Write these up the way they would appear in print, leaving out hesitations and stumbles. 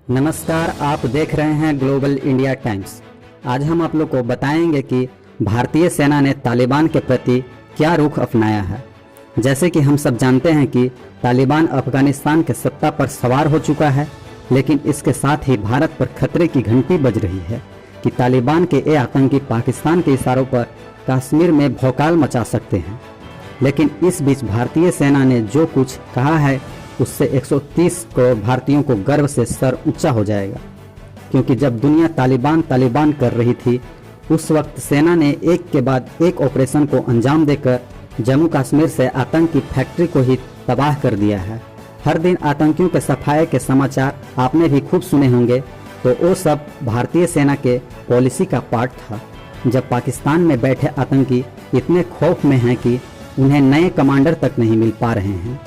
नमस्कार, आप देख रहे हैं ग्लोबल इंडिया टाइम्स। आज हम आप लोग को बताएंगे कि भारतीय सेना ने तालिबान के प्रति क्या रुख अपनाया है। जैसे कि हम सब जानते हैं कि तालिबान अफगानिस्तान के सत्ता पर सवार हो चुका है, लेकिन इसके साथ ही भारत पर खतरे की घंटी बज रही है कि तालिबान के ये आतंकी पाकिस्तान के इशारों पर कश्मीर में भौकाल मचा सकते हैं। लेकिन इस बीच भारतीय सेना ने जो कुछ कहा है उससे 130 करोड़ भारतीयों को गर्व से सर ऊंचा हो जाएगा, क्योंकि जब दुनिया तालिबान तालिबान कर रही थी उस वक्त सेना ने एक के बाद एक ऑपरेशन को अंजाम देकर जम्मू कश्मीर से आतंक की फैक्ट्री को ही तबाह कर दिया है। हर दिन आतंकियों के सफाये के समाचार आपने भी खूब सुने होंगे, तो वो सब भारतीय सेना के पॉलिसी का पार्ट था। जब पाकिस्तान में बैठे आतंकी इतने खौफ में हैं कि उन्हें नए कमांडर तक नहीं मिल पा रहे हैं।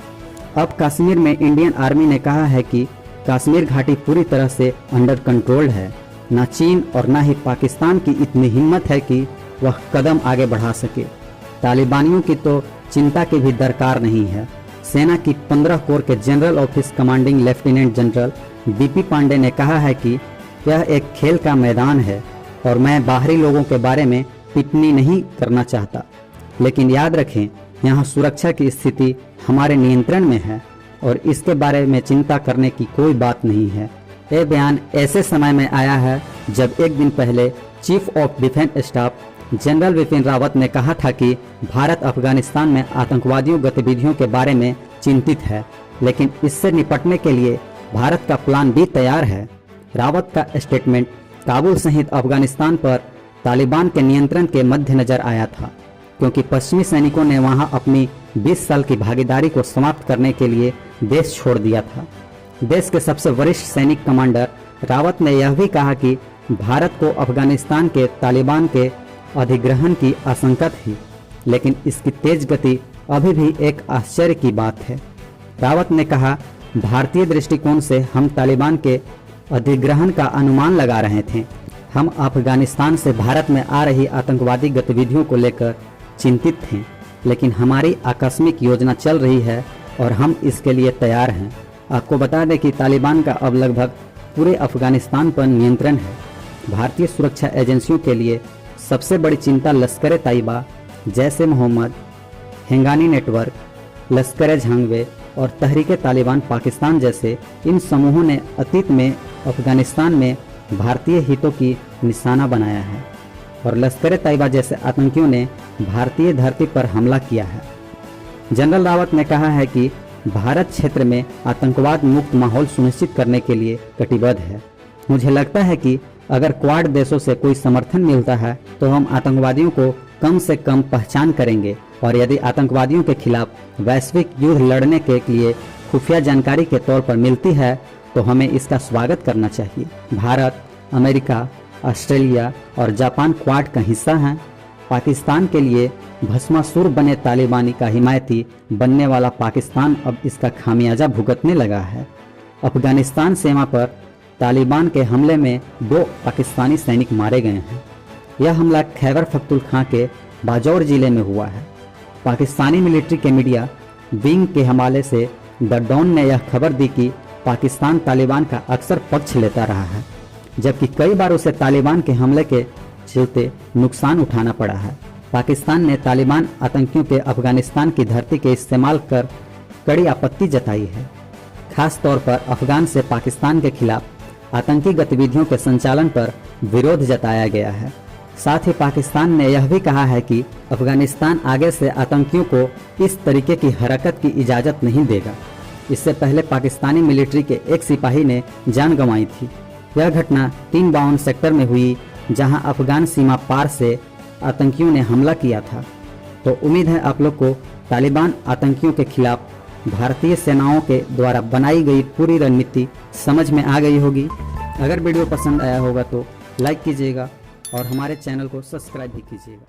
अब कश्मीर में इंडियन आर्मी ने कहा है कि कश्मीर घाटी पूरी तरह से अंडर कंट्रोल्ड है। न चीन और न ही पाकिस्तान की इतनी हिम्मत है कि वह कदम आगे बढ़ा सके। तालिबानियों की तो चिंता की भी दरकार नहीं है। सेना की 15 कोर के general office commanding lieutenant general BP Pandey ने कहा है कि यह एक खेल का मैदान है और मैं बाहरी लोगों के बारे में टिप्पणी नहीं करना चाहता, लेकिन याद रखें यहाँ सुरक्षा की स्थिति हमारे नियंत्रण में है और इसके बारे में चिंता करने की कोई बात नहीं है। यह बयान ऐसे समय में आया है जब एक दिन पहले chief of defence staff general Bipin Rawat ने कहा था कि भारत अफगानिस्तान में आतंकवादियों गतिविधियों के बारे में चिंतित है, लेकिन इससे निपटने के लिए भारत का प्लान भी तैयार है। रावत का स्टेटमेंट काबुल सहित अफगानिस्तान पर तालिबान के नियंत्रण के मद्देनजर आया था, क्योंकि पश्चिमी सैनिकों ने वहां अपनी 20 साल की भागीदारी को समाप्त करने के लिए देश छोड़ दिया था। देश के सबसे वरिष्ठ सैनिक कमांडर रावत ने यह भी कहा कि भारत को अफगानिस्तान के तालिबान के अधिग्रहण की आशंका थी, लेकिन इसकी तेज गति अभी भी एक आश्चर्य की बात है। रावत ने कहा, भारतीय दृष्टिकोण से हम तालिबान के अधिग्रहण का अनुमान लगा रहे थे। हम अफगानिस्तान से भारत में आ रही आतंकवादी गतिविधियों को लेकर चिंतित थे, लेकिन हमारी आकस्मिक योजना चल रही है और हम इसके लिए तैयार हैं। आपको बता दें कि तालिबान का अब लगभग पूरे अफगानिस्तान पर नियंत्रण है। भारतीय सुरक्षा एजेंसियों के लिए सबसे बड़ी चिंता लश्कर तैयबा, जैश ए मोहम्मद, हेंगानी नेटवर्क, लश्कर झांगवे और तहरीक तालिबान पाकिस्तान जैसे इन समूहों ने अतीत में अफगानिस्तान में भारतीय हितों की निशाना बनाया है और लश्कर तैयबा जैसे आतंकियों ने भारतीय धरती पर हमला किया है। जनरल रावत ने कहा है कि भारत क्षेत्र में आतंकवाद मुक्त माहौल सुनिश्चित करने के लिए कटिबद्ध है। मुझे लगता है कि अगर क्वाड देशों से कोई समर्थन मिलता है तो हम आतंकवादियों को कम से कम पहचान करेंगे, और यदि आतंकवादियों के खिलाफ वैश्विक युद्ध लड़ने के लिए खुफिया जानकारी के तौर पर मिलती है तो हमें इसका स्वागत करना चाहिए। भारत, अमेरिका, ऑस्ट्रेलिया और जापान क्वाड का हिस्सा हैं। पाकिस्तान के लिए भस्मासुर बने तालिबानी का हिमायती बनने वाला पाकिस्तान अब इसका खामियाजा भुगतने लगा है। अफगानिस्तान सीमा पर तालिबान के हमले में 2 पाकिस्तानी सैनिक मारे गए हैं। यह हमला खैबर पख्तूनख्वा के बाजौर जिले में हुआ है। पाकिस्तानी मिलिट्री के मीडिया विंग के हवाले से द डॉन ने यह खबर दी कि पाकिस्तान तालिबान का अक्सर पक्ष लेता रहा है, जबकि कई बार उसे तालिबान के हमले के चलते नुकसान उठाना पड़ा है। पाकिस्तान ने तालिबान आतंकियों के अफगानिस्तान की धरती के इस्तेमाल कर कड़ी आपत्ति जताई है। खास तौर पर अफगान से पाकिस्तान के खिलाफ आतंकी गतिविधियों के संचालन पर विरोध जताया गया है। साथ ही पाकिस्तान ने यह भी कहा है कि अफगानिस्तान आगे से आतंकियों को इस तरीके की हरकत की इजाज़त नहीं देगा। इससे पहले पाकिस्तानी मिलिट्री के एक सिपाही ने जान गंवाई थी। यह घटना 352 सेक्टर में हुई, जहां अफगान सीमा पार से आतंकियों ने हमला किया था। तो उम्मीद है आप लोग को तालिबान आतंकियों के खिलाफ भारतीय सेनाओं के द्वारा बनाई गई पूरी रणनीति समझ में आ गई होगी। अगर वीडियो पसंद आया होगा तो लाइक कीजिएगा और हमारे चैनल को सब्सक्राइब भी कीजिएगा।